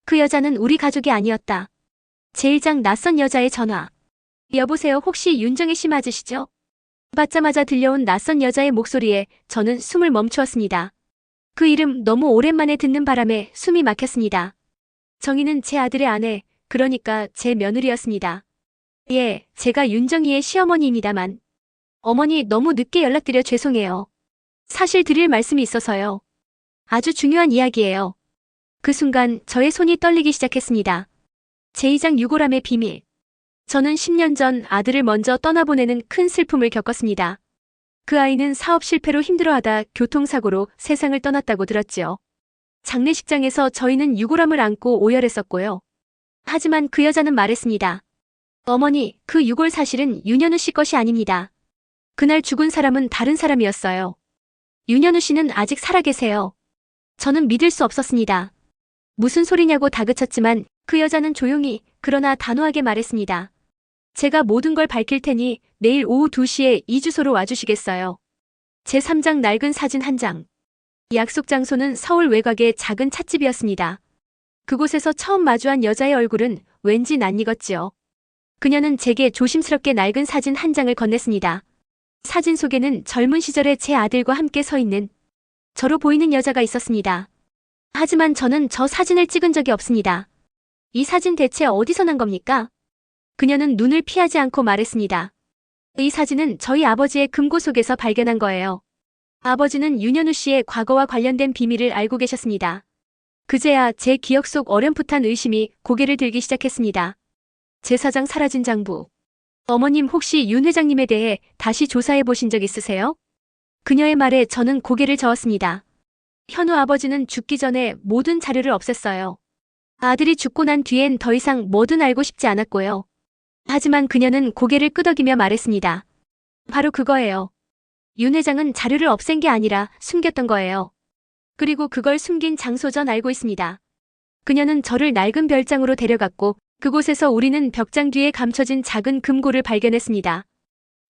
그 여자는 우리 가족이 아니었다. 제1장 낯선 여자의 전화. 여보세요, 혹시 윤정혜 씨 맞으시죠? 받자마자 들려온 낯선 여자의 목소리에 저는 숨을 멈추었습니다. 그 이름 너무 오랜만에 듣는 바람에 숨이 막혔습니다. 정희는 제 아들의 아내, 그러니까 제 며느리였습니다. 예, 제가 윤정희의 시어머니입니다만. 어머니 너무 늦게 연락드려 죄송해요. 사실 드릴 말씀이 있어서요. 아주 중요한 이야기예요. 그 순간 저의 손이 떨리기 시작했습니다. 제2장 유골함의 비밀. 저는 10년 전 아들을 먼저 떠나보내는 큰 슬픔을 겪었습니다. 그 아이는 사업 실패로 힘들어하다 교통사고로 세상을 떠났다고 들었지요. 장례식장에서 저희는 유골함을 안고 오열했었고요. 하지만 그 여자는 말했습니다. 어머니, 그 유골 사실은 윤현우 씨 것이 아닙니다. 그날 죽은 사람은 다른 사람이었어요. 윤현우 씨는 아직 살아계세요. 저는 믿을 수 없었습니다. 무슨 소리냐고 다그쳤지만 그 여자는 조용히 그러나 단호하게 말했습니다. 제가 모든 걸 밝힐 테니 내일 오후 2시에 이 주소로 와주시겠어요. 제3장 낡은 사진 한 장. 약속 장소는 서울 외곽의 작은 찻집이었습니다. 그곳에서 처음 마주한 여자의 얼굴은 왠지 낯익었지요. 그녀는 제게 조심스럽게 낡은 사진 한 장을 건넸습니다. 사진 속에는 젊은 시절의 제 아들과 함께 서 있는 저로 보이는 여자가 있었습니다. 하지만 저는 저 사진을 찍은 적이 없습니다. 이 사진 대체 어디서 난 겁니까? 그녀는 눈을 피하지 않고 말했습니다. 이 사진은 저희 아버지의 금고 속에서 발견한 거예요. 아버지는 윤현우 씨의 과거와 관련된 비밀을 알고 계셨습니다. 그제야 제 기억 속 어렴풋한 의심이 고개를 들기 시작했습니다. 제사장 사라진 장부. 어머님 혹시 윤 회장님에 대해 다시 조사해 보신 적 있으세요? 그녀의 말에 저는 고개를 저었습니다. 현우 아버지는 죽기 전에 모든 자료를 없앴어요. 아들이 죽고 난 뒤엔 더 이상 뭐든 알고 싶지 않았고요. 하지만 그녀는 고개를 끄덕이며 말했습니다. 바로 그거예요. 윤 회장은 자료를 없앤 게 아니라 숨겼던 거예요. 그리고 그걸 숨긴 장소 전 알고 있습니다. 그녀는 저를 낡은 별장으로 데려갔고 그곳에서 우리는 벽장 뒤에 감춰진 작은 금고를 발견했습니다.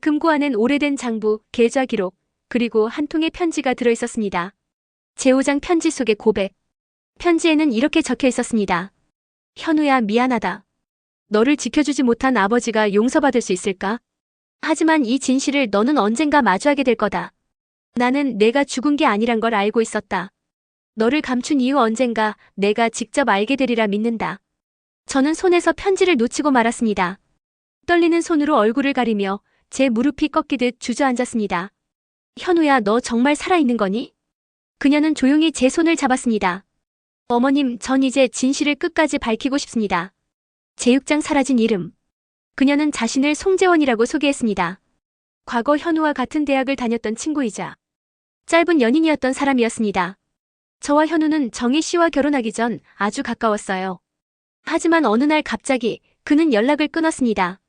금고 안엔 오래된 장부, 계좌 기록, 그리고 한 통의 편지가 들어있었습니다. 제5장 편지 속의 고백. 편지에는 이렇게 적혀 있었습니다. 현우야, 미안하다. 너를 지켜주지 못한 아버지가 용서받을 수 있을까? 하지만 이 진실을 너는 언젠가 마주하게 될 거다. 나는 내가 죽은 게 아니란 걸 알고 있었다. 너를 감춘 이유 언젠가 내가 직접 알게 되리라 믿는다. 저는 손에서 편지를 놓치고 말았습니다. 떨리는 손으로 얼굴을 가리며 제 무릎이 꺾이듯 주저앉았습니다. 현우야, 너 정말 살아있는 거니? 그녀는 조용히 제 손을 잡았습니다. 어머님, 전 이제 진실을 끝까지 밝히고 싶습니다. 제6장 사라진 이름. 그녀는 자신을 송재원이라고 소개했습니다. 과거 현우와 같은 대학을 다녔던 친구이자 짧은 연인이었던 사람이었습니다. 저와 현우는 정희 씨와 결혼하기 전 아주 가까웠어요. 하지만 어느 날 갑자기 그는 연락을 끊었습니다.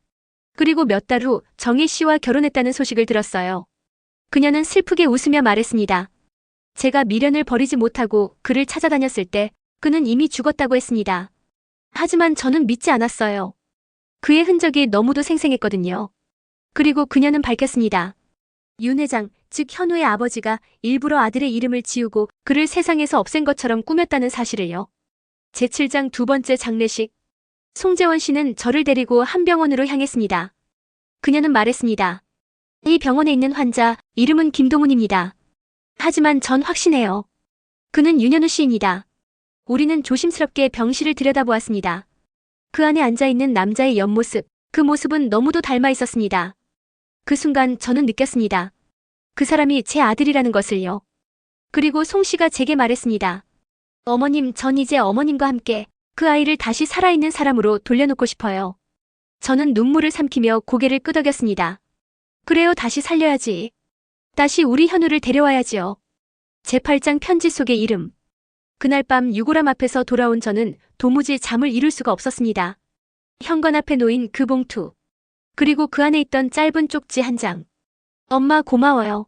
그리고 몇 달 후 정희 씨와 결혼했다는 소식을 들었어요. 그녀는 슬프게 웃으며 말했습니다. 제가 미련을 버리지 못하고 그를 찾아다녔을 때 그는 이미 죽었다고 했습니다. 하지만 저는 믿지 않았어요. 그의 흔적이 너무도 생생했거든요. 그리고 그녀는 밝혔습니다. 윤 회장, 즉 현우의 아버지가 일부러 아들의 이름을 지우고 그를 세상에서 없앤 것처럼 꾸몄다는 사실을요. 제7장 두 번째 장례식. 송재원 씨는 저를 데리고 한 병원으로 향했습니다. 그녀는 말했습니다. 이 병원에 있는 환자, 이름은 김동훈입니다. 하지만 전 확신해요. 그는 윤현우 씨입니다. 우리는 조심스럽게 병실을 들여다보았습니다. 그 안에 앉아있는 남자의 옆모습, 그 모습은 너무도 닮아 있었습니다. 그 순간 저는 느꼈습니다. 그 사람이 제 아들이라는 것을요. 그리고 송 씨가 제게 말했습니다. 어머님, 전 이제 어머님과 함께 그 아이를 다시 살아있는 사람으로 돌려놓고 싶어요. 저는 눈물을 삼키며 고개를 끄덕였습니다. 그래요, 다시 살려야지. 다시 우리 현우를 데려와야지요. 제8장 편지 속의 이름. 그날 밤 유골함 앞에서 돌아온 저는 도무지 잠을 이룰 수가 없었습니다. 현관 앞에 놓인 그 봉투. 그리고 그 안에 있던 짧은 쪽지 한 장. 엄마 고마워요.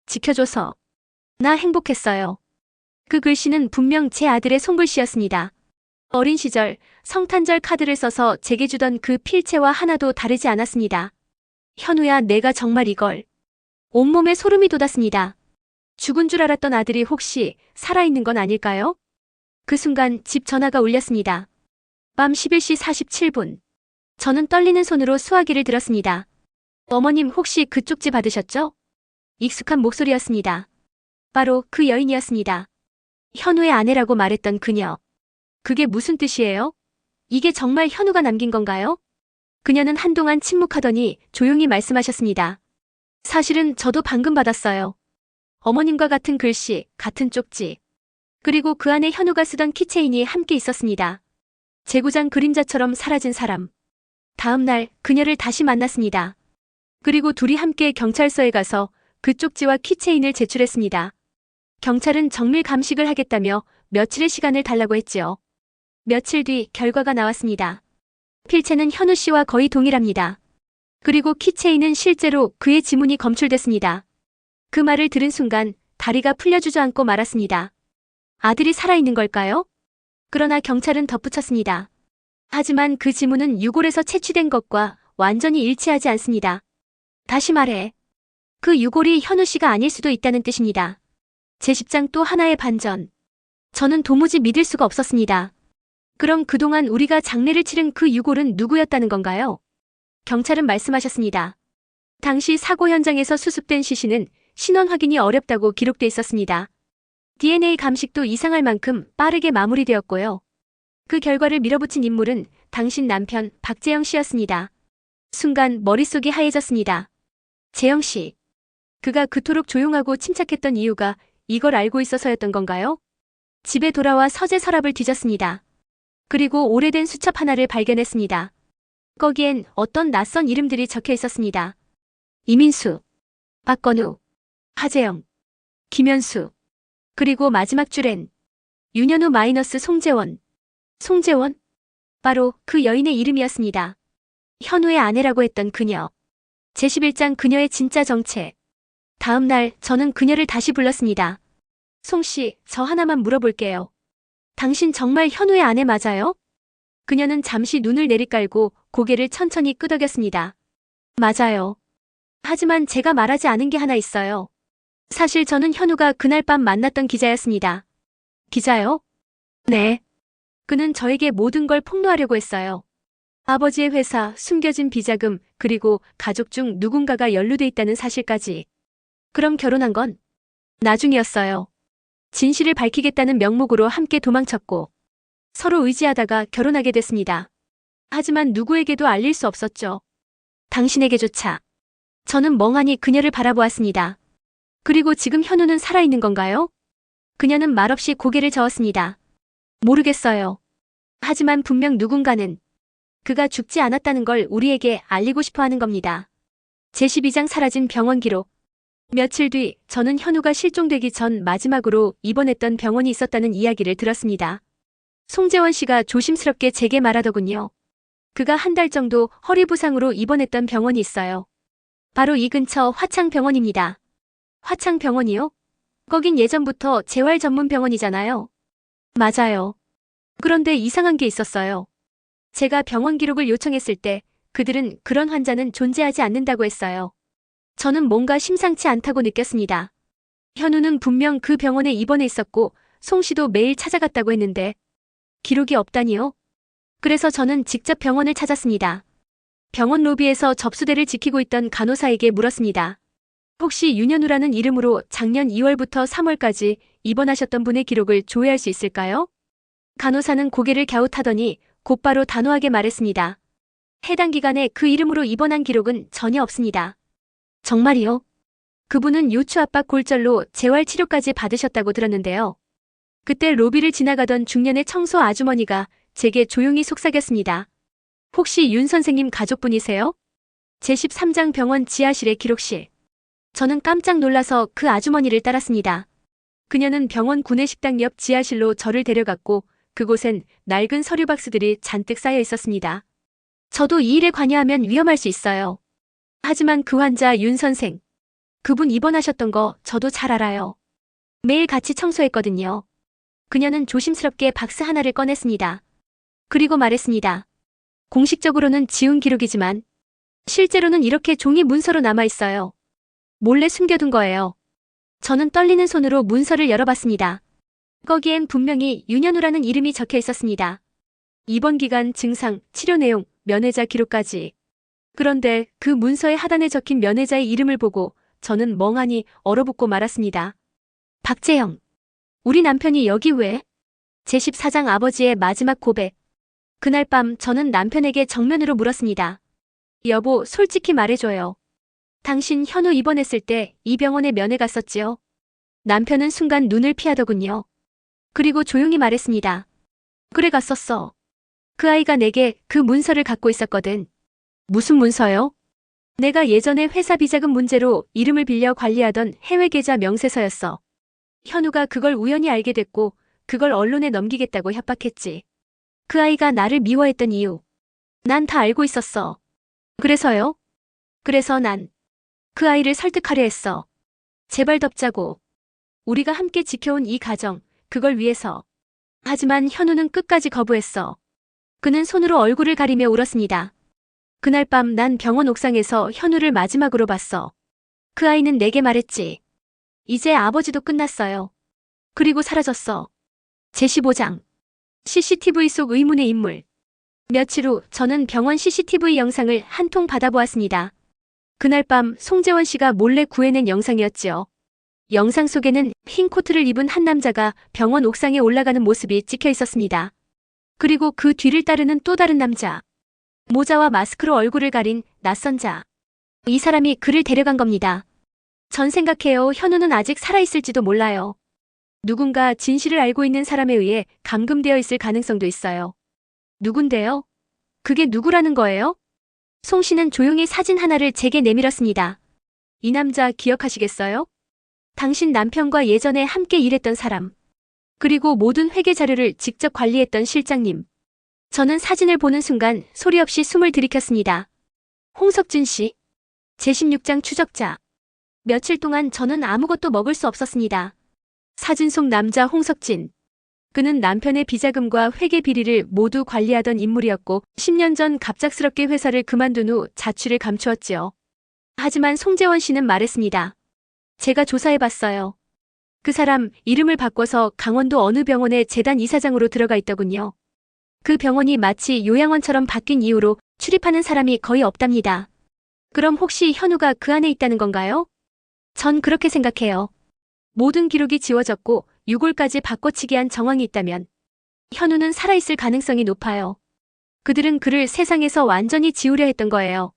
지켜줘서. 나 행복했어요. 그 글씨는 분명 제 아들의 손글씨였습니다. 어린 시절 성탄절 카드를 써서 제게 주던 그 필체와 하나도 다르지 않았습니다. 현우야, 내가 정말 이걸. 온몸에 소름이 돋았습니다. 죽은 줄 알았던 아들이 혹시 살아있는 건 아닐까요? 그 순간 집 전화가 울렸습니다. 밤 11시 47분. 저는 떨리는 손으로 수화기를 들었습니다. 어머님 혹시 그 쪽지 받으셨죠? 익숙한 목소리였습니다. 바로 그 여인이었습니다. 현우의 아내라고 말했던 그녀. 그게 무슨 뜻이에요? 이게 정말 현우가 남긴 건가요? 그녀는 한동안 침묵하더니 조용히 말씀하셨습니다. 사실은 저도 방금 받았어요. 어머님과 같은 글씨, 같은 쪽지. 그리고 그 안에 현우가 쓰던 키체인이 함께 있었습니다. 재구장 그림자처럼 사라진 사람. 다음 날 그녀를 다시 만났습니다. 그리고 둘이 함께 경찰서에 가서 그 쪽지와 키체인을 제출했습니다. 경찰은 정밀 감식을 하겠다며 며칠의 시간을 달라고 했지요. 며칠 뒤 결과가 나왔습니다. 필체는 현우 씨와 거의 동일합니다. 그리고 키체인은 실제로 그의 지문이 검출됐습니다. 그 말을 들은 순간 다리가 풀려 주저앉고 말았습니다. 아들이 살아있는 걸까요? 그러나 경찰은 덧붙였습니다. 하지만 그 지문은 유골에서 채취된 것과 완전히 일치하지 않습니다. 다시 말해, 그 유골이 현우 씨가 아닐 수도 있다는 뜻입니다. 제 십장 또 하나의 반전. 저는 도무지 믿을 수가 없었습니다. 그럼 그동안 우리가 장례를 치른 그 유골은 누구였다는 건가요? 경찰은 말씀하셨습니다. 당시 사고 현장에서 수습된 시신은 신원 확인이 어렵다고 기록돼 있었습니다. DNA 감식도 이상할 만큼 빠르게 마무리되었고요. 그 결과를 밀어붙인 인물은 당신 남편 박재영 씨였습니다. 순간 머릿속이 하얘졌습니다. 재영 씨. 그가 그토록 조용하고 침착했던 이유가 이걸 알고 있어서였던 건가요? 집에 돌아와 서재 서랍을 뒤졌습니다. 그리고 오래된 수첩 하나를 발견했습니다. 거기엔 어떤 낯선 이름들이 적혀 있었습니다. 이민수, 박건우, 하재영, 김현수, 그리고 마지막 줄엔 윤현우 마이너스 송재원. 송재원? 바로 그 여인의 이름이었습니다. 현우의 아내라고 했던 그녀. 제11장 그녀의 진짜 정체. 다음 날 저는 그녀를 다시 불렀습니다. 송씨, 저 하나만 물어볼게요. 당신 정말 현우의 아내 맞아요? 그녀는 잠시 눈을 내리깔고 고개를 천천히 끄덕였습니다. 맞아요. 하지만 제가 말하지 않은 게 하나 있어요. 사실 저는 현우가 그날 밤 만났던 기자였습니다. 기자요? 네. 그는 저에게 모든 걸 폭로하려고 했어요. 아버지의 회사, 숨겨진 비자금, 그리고 가족 중 누군가가 연루돼 있다는 사실까지. 그럼 결혼한 건 나중이었어요. 진실을 밝히겠다는 명목으로 함께 도망쳤고 서로 의지하다가 결혼하게 됐습니다. 하지만 누구에게도 알릴 수 없었죠. 당신에게조차. 저는 멍하니 그녀를 바라보았습니다. 그리고 지금 현우는 살아있는 건가요? 그녀는 말없이 고개를 저었습니다. 모르겠어요. 하지만 분명 누군가는 그가 죽지 않았다는 걸 우리에게 알리고 싶어 하는 겁니다. 제12장 사라진 병원 기록. 며칠 뒤 저는 현우가 실종되기 전 마지막으로 입원했던 병원이 있었다는 이야기를 들었습니다. 송재원 씨가 조심스럽게 제게 말하더군요. 그가 한 달 정도 허리 부상으로 입원했던 병원이 있어요. 바로 이 근처 화창병원입니다. 화창병원이요? 거긴 예전부터 재활 전문 병원이잖아요. 맞아요. 그런데 이상한 게 있었어요. 제가 병원 기록을 요청했을 때 그들은 그런 환자는 존재하지 않는다고 했어요. 저는 뭔가 심상치 않다고 느꼈습니다. 현우는 분명 그 병원에 입원해 있었고 송 씨도 매일 찾아갔다고 했는데 기록이 없다니요? 그래서 저는 직접 병원을 찾았습니다. 병원 로비에서 접수대를 지키고 있던 간호사에게 물었습니다. 혹시 윤현우라는 이름으로 작년 2월부터 3월까지 입원하셨던 분의 기록을 조회할 수 있을까요? 간호사는 고개를 갸웃하더니 곧바로 단호하게 말했습니다. 해당 기간에 그 이름으로 입원한 기록은 전혀 없습니다. 정말이요? 그분은 요추압박 골절로 재활치료까지 받으셨다고 들었는데요. 그때 로비를 지나가던 중년의 청소 아주머니가 제게 조용히 속삭였습니다. 혹시 윤 선생님 가족분이세요? 제13장 병원 지하실의 기록실. 저는 깜짝 놀라서 그 아주머니를 따랐습니다. 그녀는 병원 구내식당 옆 지하실로 저를 데려갔고 그곳엔 낡은 서류 박스들이 잔뜩 쌓여 있었습니다. 저도 이 일에 관여하면 위험할 수 있어요. 하지만 그 환자 윤 선생. 그분 입원하셨던 거 저도 잘 알아요. 매일 같이 청소했거든요. 그녀는 조심스럽게 박스 하나를 꺼냈습니다. 그리고 말했습니다. 공식적으로는 지운 기록이지만 실제로는 이렇게 종이 문서로 남아있어요. 몰래 숨겨둔 거예요. 저는 떨리는 손으로 문서를 열어봤습니다. 거기엔 분명히 윤현우라는 이름이 적혀 있었습니다. 입원 기간, 증상, 치료 내용, 면회자 기록까지. 그런데 그 문서의 하단에 적힌 면회자의 이름을 보고 저는 멍하니 얼어붙고 말았습니다. 박재영. 우리 남편이 여기 왜? 제14장 아버지의 마지막 고백. 그날 밤 저는 남편에게 정면으로 물었습니다. 여보, 솔직히 말해줘요. 당신 현우 입원했을 때 이 병원에 면회 갔었지요? 남편은 순간 눈을 피하더군요. 그리고 조용히 말했습니다. 그래, 갔었어. 그 아이가 내게 그 문서를 갖고 있었거든. 무슨 문서요? 내가 예전에 회사 비자금 문제로 이름을 빌려 관리하던 해외 계좌 명세서였어. 현우가 그걸 우연히 알게 됐고 그걸 언론에 넘기겠다고 협박했지. 그 아이가 나를 미워했던 이유. 난 다 알고 있었어. 그래서요? 그래서 난 그 아이를 설득하려 했어. 제발 덮자고. 우리가 함께 지켜온 이 가정, 그걸 위해서. 하지만 현우는 끝까지 거부했어. 그는 손으로 얼굴을 가리며 울었습니다. 그날 밤 난 병원 옥상에서 현우를 마지막으로 봤어. 그 아이는 내게 말했지. 이제 아버지도 끝났어요. 그리고 사라졌어. 제15장. CCTV 속 의문의 인물. 며칠 후 저는 병원 CCTV 영상을 한 통 받아보았습니다. 그날 밤 송재원 씨가 몰래 구해낸 영상이었지요. 영상 속에는 흰 코트를 입은 한 남자가 병원 옥상에 올라가는 모습이 찍혀 있었습니다. 그리고 그 뒤를 따르는 또 다른 남자. 모자와 마스크로 얼굴을 가린 낯선 자. 이 사람이 그를 데려간 겁니다. 전 생각해요. 현우는 아직 살아있을지도 몰라요. 누군가 진실을 알고 있는 사람에 의해 감금되어 있을 가능성도 있어요. 누군데요? 그게 누구라는 거예요? 송 씨는 조용히 사진 하나를 제게 내밀었습니다. 이 남자 기억하시겠어요? 당신 남편과 예전에 함께 일했던 사람. 그리고 모든 회계 자료를 직접 관리했던 실장님. 저는 사진을 보는 순간 소리 없이 숨을 들이켰습니다. 홍석진 씨. 제16장 추적자. 며칠 동안 저는 아무것도 먹을 수 없었습니다. 사진 속 남자 홍석진. 그는 남편의 비자금과 회계 비리를 모두 관리하던 인물이었고 10년 전 갑작스럽게 회사를 그만둔 후 자취를 감추었지요. 하지만 송재원 씨는 말했습니다. 제가 조사해봤어요. 그 사람 이름을 바꿔서 강원도 어느 병원의 재단 이사장으로 들어가 있더군요. 그 병원이 마치 요양원처럼 바뀐 이후로 출입하는 사람이 거의 없답니다. 그럼 혹시 현우가 그 안에 있다는 건가요? 전 그렇게 생각해요. 모든 기록이 지워졌고 6월까지 바꿔치기 한 정황이 있다면 현우는 살아있을 가능성이 높아요. 그들은 그를 세상에서 완전히 지우려 했던 거예요.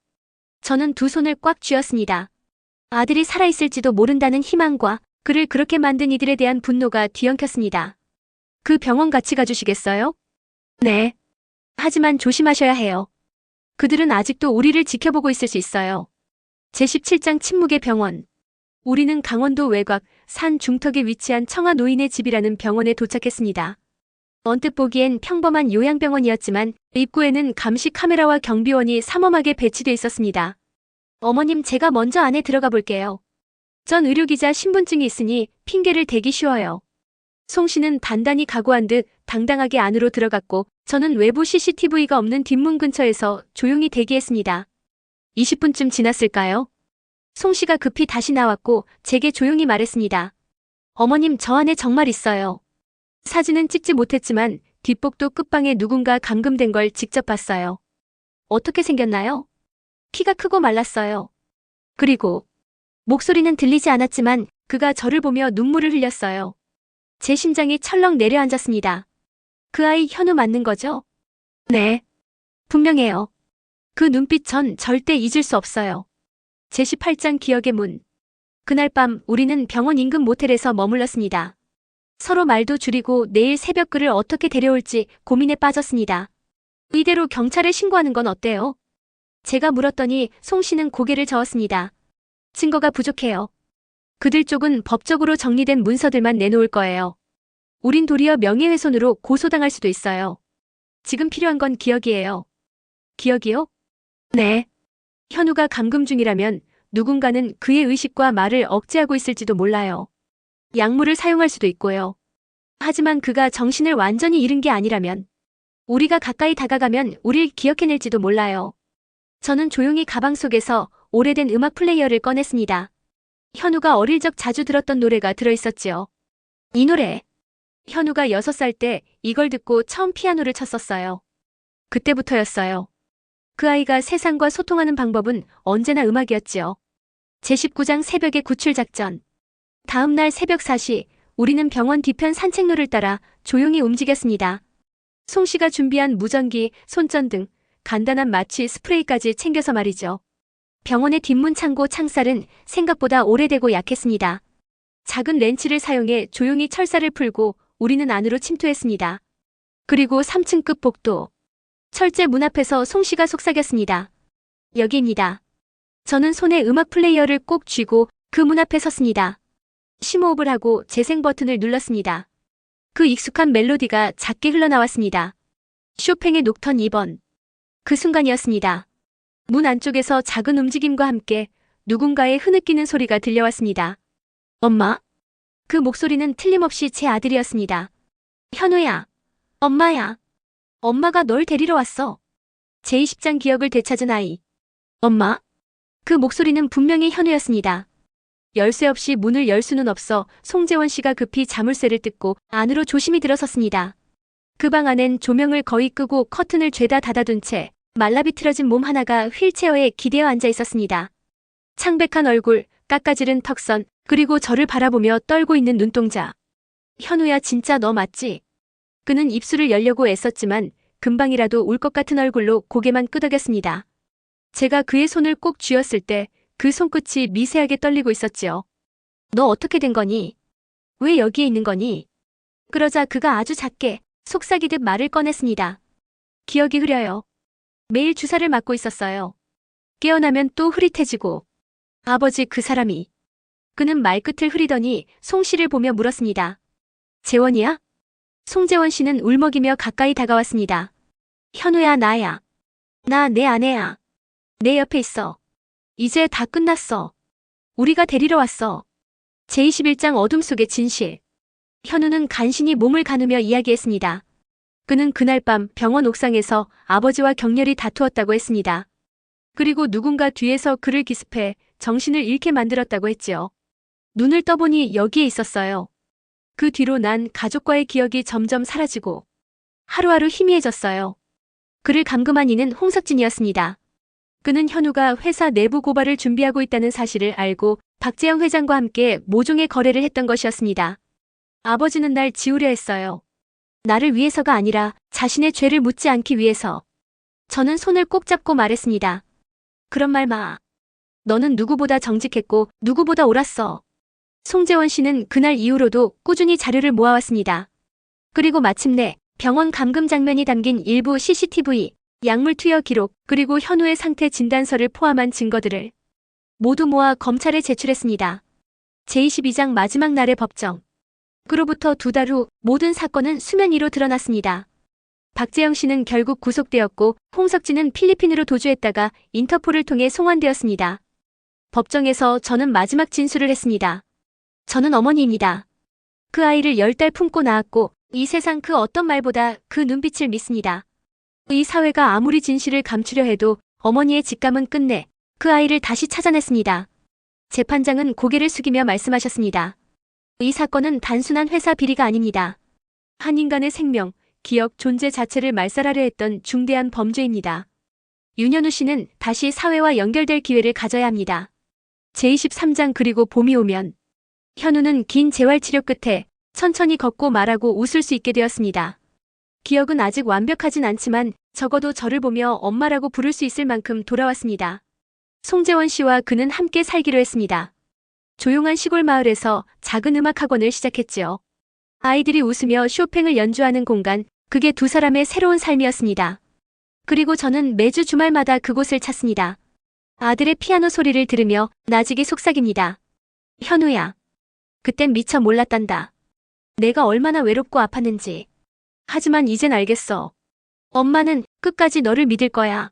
저는 두 손을 꽉 쥐었습니다. 아들이 살아있을지도 모른다는 희망과 그를 그렇게 만든 이들에 대한 분노가 뒤엉켰습니다. 그 병원 같이 가주시겠어요? 네. 하지만 조심하셔야 해요. 그들은 아직도 우리를 지켜보고 있을 수 있어요. 제17장 침묵의 병원. 우리는 강원도 외곽 산 중턱에 위치한 청아 노인의 집이라는 병원에 도착했습니다. 언뜻 보기엔 평범한 요양병원이었지만 입구에는 감시 카메라와 경비원이 삼엄하게 배치돼 있었습니다. 어머님, 제가 먼저 안에 들어가 볼게요. 전 의료기자 신분증이 있으니 핑계를 대기 쉬워요. 송 씨는 단단히 각오한 듯 당당하게 안으로 들어갔고 저는 외부 CCTV가 없는 뒷문 근처에서 조용히 대기했습니다. 20분쯤 지났을까요? 송 씨가 급히 다시 나왔고 제게 조용히 말했습니다. 어머님, 저 안에 정말 있어요. 사진은 찍지 못했지만 뒷복도 끝방에 누군가 감금된 걸 직접 봤어요. 어떻게 생겼나요? 키가 크고 말랐어요. 그리고 목소리는 들리지 않았지만 그가 저를 보며 눈물을 흘렸어요. 제 심장이 철렁 내려앉았습니다. 그 아이 현우 맞는 거죠? 네. 분명해요. 그 눈빛 전 절대 잊을 수 없어요. 제18장 기억의 문. 그날 밤 우리는 병원 인근 모텔에서 머물렀습니다. 서로 말도 줄이고 내일 새벽 그를 어떻게 데려올지 고민에 빠졌습니다. 이대로 경찰에 신고하는 건 어때요? 제가 물었더니 송 씨는 고개를 저었습니다. 증거가 부족해요. 그들 쪽은 법적으로 정리된 문서들만 내놓을 거예요. 우린 도리어 명예훼손으로 고소당할 수도 있어요. 지금 필요한 건 기억이에요. 기억이요? 네. 현우가 감금 중이라면 누군가는 그의 의식과 말을 억제하고 있을지도 몰라요. 약물을 사용할 수도 있고요. 하지만 그가 정신을 완전히 잃은 게 아니라면 우리가 가까이 다가가면 우릴 기억해낼지도 몰라요. 저는 조용히 가방 속에서 오래된 음악 플레이어를 꺼냈습니다. 현우가 어릴 적 자주 들었던 노래가 들어있었지요. 이 노래. 현우가 6살 때 이걸 듣고 처음 피아노를 쳤었어요. 그때부터였어요. 그 아이가 세상과 소통하는 방법은 언제나 음악이었지요. 제19장 새벽의 구출 작전. 다음 날 새벽 4시, 우리는 병원 뒤편 산책로를 따라 조용히 움직였습니다. 송 씨가 준비한 무전기, 손전등, 간단한 마취 스프레이까지 챙겨서 말이죠. 병원의 뒷문 창고 창살은 생각보다 오래되고 약했습니다. 작은 렌치를 사용해 조용히 철사를 풀고 우리는 안으로 침투했습니다. 그리고 3층 끝 복도. 철제 문 앞에서 송 씨가 속삭였습니다. 여기입니다. 저는 손에 음악 플레이어를 꼭 쥐고 그 문 앞에 섰습니다. 심호흡을 하고 재생 버튼을 눌렀습니다. 그 익숙한 멜로디가 작게 흘러나왔습니다. 쇼팽의 녹턴 2번. 그 순간이었습니다. 문 안쪽에서 작은 움직임과 함께 누군가의 흐느끼는 소리가 들려왔습니다. 엄마? 그 목소리는 틀림없이 제 아들이었습니다. 현우야. 엄마야. 엄마가 널 데리러 왔어. 제20장 기억을 되찾은 아이. 엄마? 그 목소리는 분명히 현우였습니다. 열쇠 없이 문을 열 수는 없어 송재원 씨가 급히 자물쇠를 뜯고 안으로 조심히 들어섰습니다. 그 방 안엔 조명을 거의 끄고 커튼을 죄다 닫아둔 채 말라비틀어진 몸 하나가 휠체어에 기대어 앉아 있었습니다. 창백한 얼굴, 깎아지른 턱선, 그리고 저를 바라보며 떨고 있는 눈동자. 현우야, 진짜 너 맞지? 그는 입술을 열려고 애썼지만 금방이라도 울 것 같은 얼굴로 고개만 끄덕였습니다. 제가 그의 손을 꼭 쥐었을 때 그 손끝이 미세하게 떨리고 있었지요. 너 어떻게 된 거니? 왜 여기에 있는 거니? 그러자 그가 아주 작게 속삭이듯 말을 꺼냈습니다. 기억이 흐려요. 매일 주사를 맞고 있었어요. 깨어나면 또 흐릿해지고. 아버지, 그 사람이. 그는 말끝을 흐리더니 송 씨를 보며 물었습니다. 재원이야? 송재원 씨는 울먹이며 가까이 다가왔습니다. 현우야, 나야. 나 내 아내야. 내 옆에 있어. 이제 다 끝났어. 우리가 데리러 왔어. 제21장 어둠 속의 진실. 현우는 간신히 몸을 가누며 이야기했습니다. 그는 그날 밤 병원 옥상에서 아버지와 격렬히 다투었다고 했습니다. 그리고 누군가 뒤에서 그를 기습해 정신을 잃게 만들었다고 했지요. 눈을 떠보니 여기에 있었어요. 그 뒤로 난 가족과의 기억이 점점 사라지고 하루하루 희미해졌어요. 그를 감금한 이는 홍석진이었습니다. 그는 현우가 회사 내부 고발을 준비하고 있다는 사실을 알고 박재영 회장과 함께 모종의 거래를 했던 것이었습니다. 아버지는 날 지우려 했어요. 나를 위해서가 아니라 자신의 죄를 묻지 않기 위해서. 저는 손을 꼭 잡고 말했습니다. 그런 말 마. 너는 누구보다 정직했고 누구보다 옳았어. 송재원 씨는 그날 이후로도 꾸준히 자료를 모아왔습니다. 그리고 마침내 병원 감금 장면이 담긴 일부 CCTV, 약물 투여 기록, 그리고 현우의 상태 진단서를 포함한 증거들을 모두 모아 검찰에 제출했습니다. 제22장 마지막 날의 법정. 그로부터 2달 후 모든 사건은 수면 위로 드러났습니다. 박재영 씨는 결국 구속되었고 홍석진은 필리핀으로 도주했다가 인터폴을 통해 송환되었습니다. 법정에서 저는 마지막 진술을 했습니다. 저는 어머니입니다. 그 아이를 10달 품고 낳았고 이 세상 그 어떤 말보다 그 눈빛을 믿습니다. 이 사회가 아무리 진실을 감추려 해도 어머니의 직감은 끝내 그 아이를 다시 찾아냈습니다. 재판장은 고개를 숙이며 말씀하셨습니다. 이 사건은 단순한 회사 비리가 아닙니다. 한 인간의 생명, 기억, 존재 자체를 말살하려 했던 중대한 범죄입니다. 윤현우 씨는 다시 사회와 연결될 기회를 가져야 합니다. 제23장 그리고 봄이 오면 현우는 긴 재활치료 끝에 천천히 걷고 말하고 웃을 수 있게 되었습니다. 기억은 아직 완벽하진 않지만 적어도 저를 보며 엄마라고 부를 수 있을 만큼 돌아왔습니다. 송재원 씨와 그는 함께 살기로 했습니다. 조용한 시골 마을에서 작은 음악 학원을 시작했지요. 아이들이 웃으며 쇼팽을 연주하는 공간, 그게 두 사람의 새로운 삶이었습니다. 그리고 저는 매주 주말마다 그곳을 찾습니다. 아들의 피아노 소리를 들으며 나직이 속삭입니다. 현우야. 그땐 미처 몰랐단다. 내가 얼마나 외롭고 아팠는지. 하지만 이젠 알겠어. 엄마는 끝까지 너를 믿을 거야.